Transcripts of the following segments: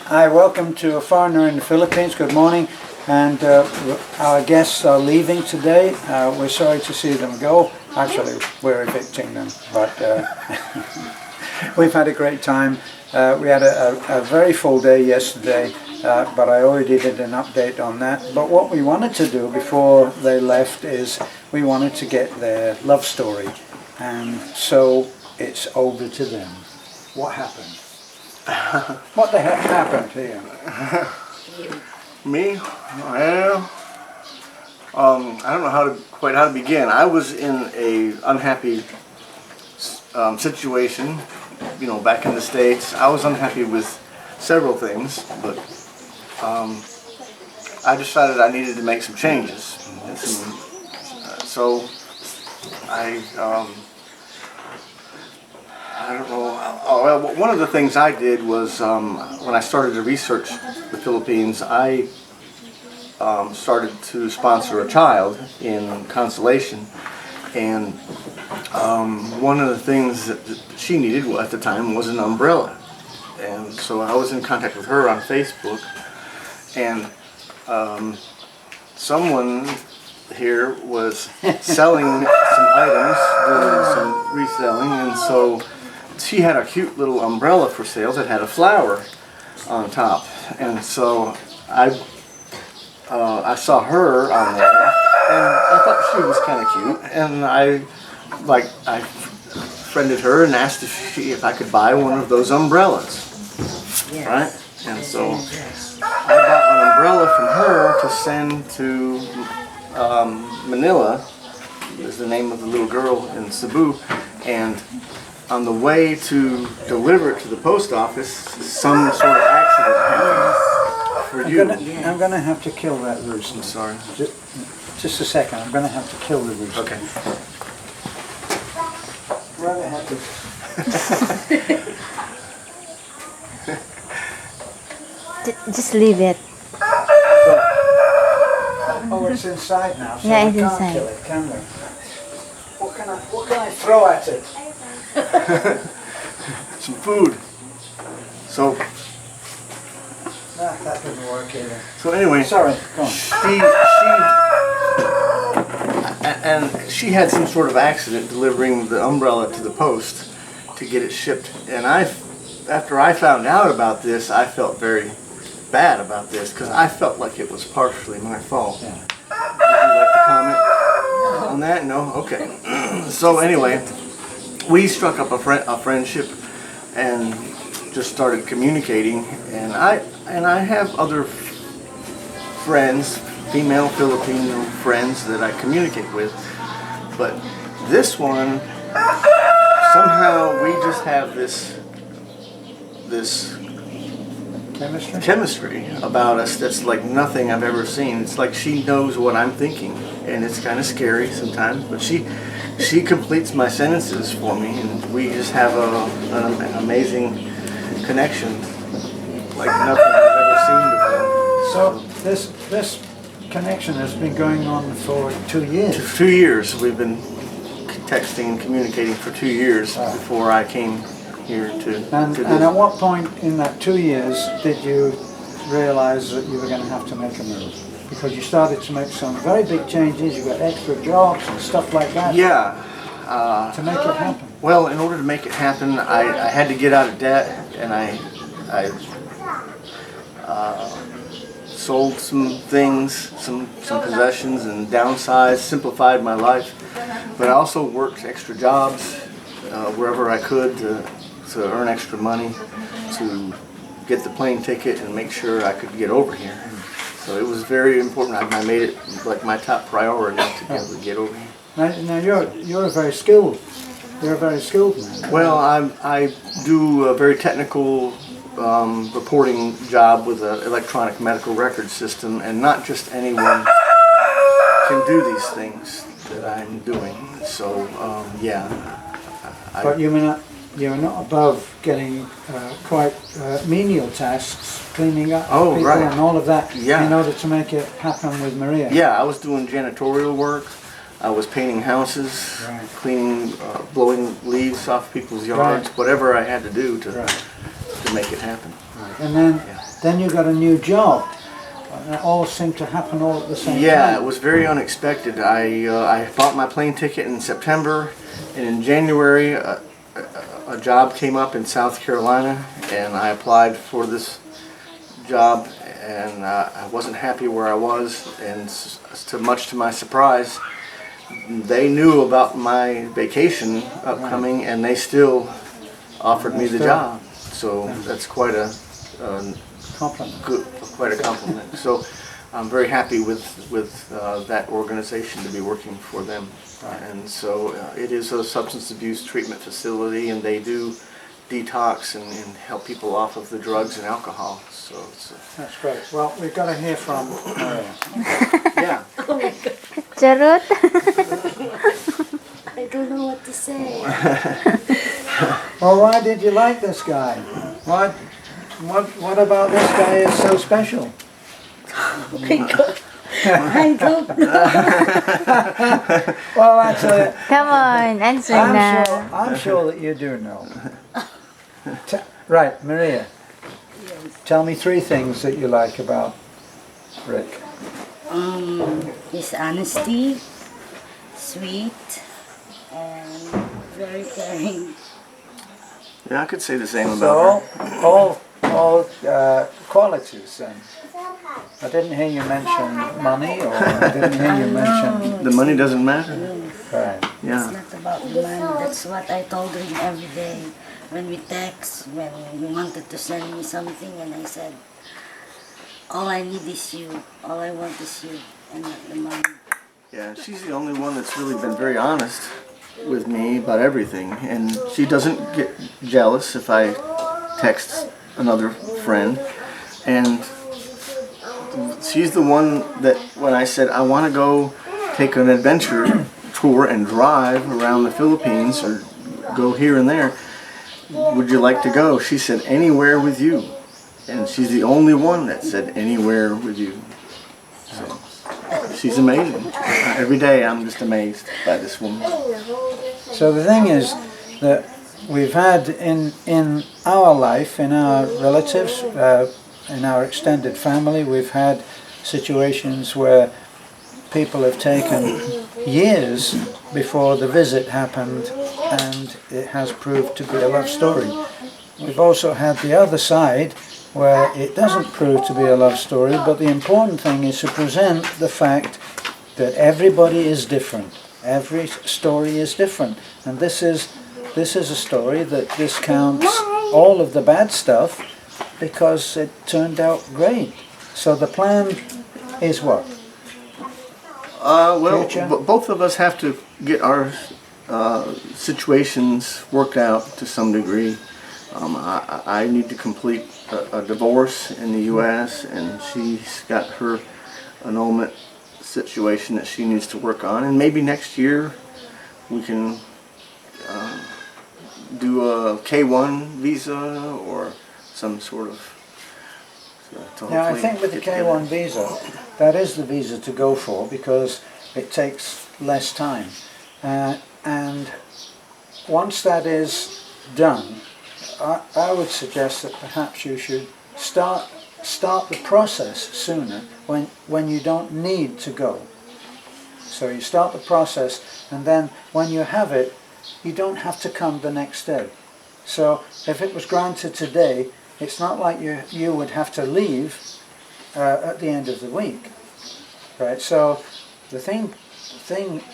Hi, welcome to A Foreigner in the Philippines. Good morning. And our guests are leaving today. We're sorry to see them go. Actually, we're evicting them, but we've had a great time. We had a very full day yesterday, but I already did an update on that. But what we wanted to do before they left is we wanted to get their love story. And so it's over to them. What happened? What the heck happened to you? Me? Well, I don't know quite how to begin. I was in a unhappy situation, you know, back in the States. I was unhappy with several things, but I decided I needed to make some changes. So I don't know. Well, one of the things I did was when I started to research the Philippines, I started to sponsor a child in consolation, and one of the things that she needed at the time was an umbrella, and so I was in contact with her on Facebook, and someone here was selling some items, doing some reselling, and so she had a cute little umbrella for sale that had a flower on top, and so I saw her on there, and I thought she was kind of cute, and I friended her and asked if I could buy one of those umbrellas, right? And so I bought an umbrella from her to send to Manila, is the name of the little girl in Cebu, and on the way to deliver it to the post office, some sort of accident happened. I'm gonna have to kill that rooster. I'm sorry. Just a second. I'm gonna have to kill the rooster. Okay. Rather have to. Just leave it. Oh, it's inside now, so Yeah, we it's can't inside. kill it, can we? What can I throw at it? Some food. So That didn't work either. so anyway. Sorry, go on. She had some sort of accident delivering the umbrella to the post to get it shipped, and after I found out about this, I felt very bad about this because I felt like it was partially my fault. Yeah. Would you like to comment on that? No? Okay. So anyway, we struck up a friendship and just started communicating, and I have other friends, female Filipino friends that I communicate with, but this one, somehow we just have this chemistry about us that's like nothing I've ever seen. It's like she knows what I'm thinking, and it's kind of scary sometimes, but she completes my sentences for me, and we just have an amazing connection like nothing I've ever seen before. So this connection has been going on for 2 years. 2 years. We've been texting and communicating for 2 years before I came here to And at what point in that 2 years did you realize that you were going to have to make a move? Because you started to make some very big changes, you got extra jobs and stuff like that. Yeah. To make it happen. Well, in order to make it happen, I had to get out of debt, and I sold some things, some possessions, and downsized, simplified my life. But I also worked extra jobs wherever I could to earn extra money to get the plane ticket and make sure I could get over here. So it was very important. I made it like my top priority to be able to get over here. Now you're a very skilled. You're a very skilled man. Well, I do a very technical reporting job with an electronic medical record system, and not just anyone can do these things that I'm doing. So yeah. But you're not above getting quite menial tasks, cleaning up people right. and all of that Yeah. in order to make it happen with Maria. Yeah, I was doing janitorial work. I was painting houses, Right. cleaning, blowing leaves off people's yards, whatever I had to do to Right. make it happen. And then Yeah. then you got a new job. And it all seemed to happen all at the same time. Yeah, it was very unexpected. I bought my plane ticket in September, and in January a job came up in South Carolina, and I applied for this job, and I wasn't happy where I was, and much to my surprise, they knew about my vacation upcoming, and they still offered me the job. So that's quite a Compliment. quite a compliment. So I'm very happy with that organization to be working for them. And so it is a substance abuse treatment facility, and they do detox and help people off of the drugs and alcohol. So it's That's great. Well, we've got to hear from Maria. yeah. Charot. I don't know what to say. Well, why did you like this guy? What about this guy is so special? Oh my God. I don't know. Well, actually, Come on, answer na. I'm sure that you do know. Right, Maria. Tell me 3 things that you like about Rick. His honesty, sweet, and very caring. Yeah, I could say the same about her. So, all qualities then. I didn't hear you mention money, or I didn't hear you mention... The money doesn't matter. Right. It's Yeah. not about the money. That's what I told him every day. When we text, when he wanted to send me something, and I said, all I need is you. All I want is you, and not the money. Yeah, she's the only one that's really been very honest with me about everything, and she doesn't get jealous if I text another friend, and she's the one that when I said I want to go take an adventure tour and drive around the Philippines or go here and there, would you like to go? She said anywhere with you, and she's the only one that said anywhere with you. So she's amazing. Every day I'm just amazed by this woman. So the thing is that we've had in our life, in our relatives, in our extended family, we've had situations where people have taken years before the visit happened, and it has proved to be a love story. We've also had the other side where it doesn't prove to be a love story, but the important thing is to present the fact that everybody is different. Every story is different, and this is a story that discounts all of the bad stuff because it turned out great. So the plan is what? Well, Future? both of us have to get our situations worked out to some degree. I need to complete a divorce in the U.S., and she's got her annulment situation that she needs to work on, and maybe next year we can do a K1 visa or some sort of... Now I think with the K1 visa, that is the visa to go for because it takes less time. And once that is done, I would suggest that perhaps you should start the process sooner when you don't need to go. So you start the process, and then when you have it, you don't have to come the next day. So if it was granted today, it's not like you would have to leave at the end of the week, right? So the thing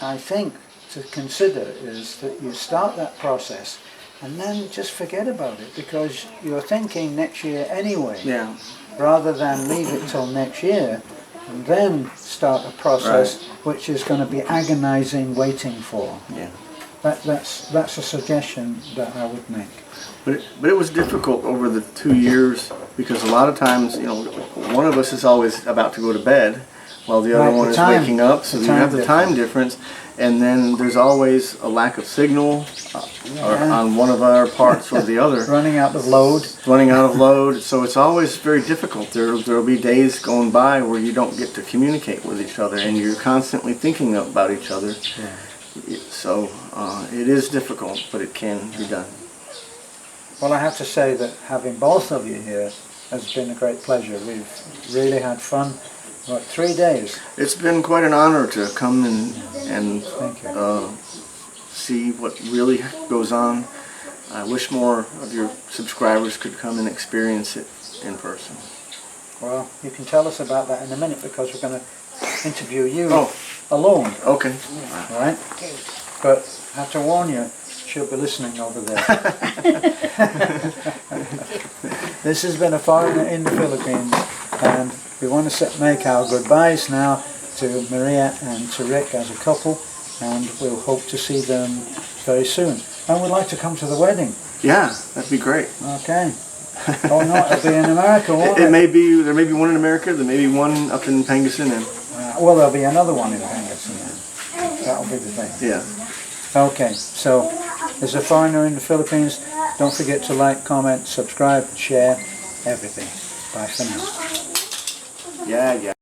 I think to consider is that you start that process and then just forget about it because you're thinking next year anyway. Yeah. Rather than leave it till next year and then start a process which is going to be agonizing waiting for. Yeah. That's a suggestion that I would make. But it was difficult over the 2 years because a lot of times, you know, one of us is always about to go to bed while the other one is waking up, so you have the time difference, and then there's always a lack of signal on one of our parts or the other. Running out of load. Running out of load, so it's always very difficult. There'll be days going by where you don't get to communicate with each other, and you're constantly thinking about each other. Yeah. So it is difficult, but it can be done. Well, I have to say that having both of you here has been a great pleasure. We've really had fun. What, 3 days? It's been quite an honor to come and Thank you. see what really goes on. I wish more of your subscribers could come and experience it in person. Well, you can tell us about that in a minute because we're going to interview you Oh. alone, Okay. all right? But I have to warn you, she'll be listening over there. This has been a foreigner in the Philippines, and we want to make our goodbyes now to Maria and to Rick as a couple, and we'll hope to see them very soon. And we'd like to come to the wedding. Yeah, that'd be great. Okay. Oh no, it'll be in America, won't it? There may be one in America, there may be one up in Pangasinan. Well, there'll be another one in Pangasinan. That'll be the thing. Yeah. Okay, so there's a foreigner in the Philippines. Don't forget to like, comment, subscribe, share, everything. Bye for now. Yeah.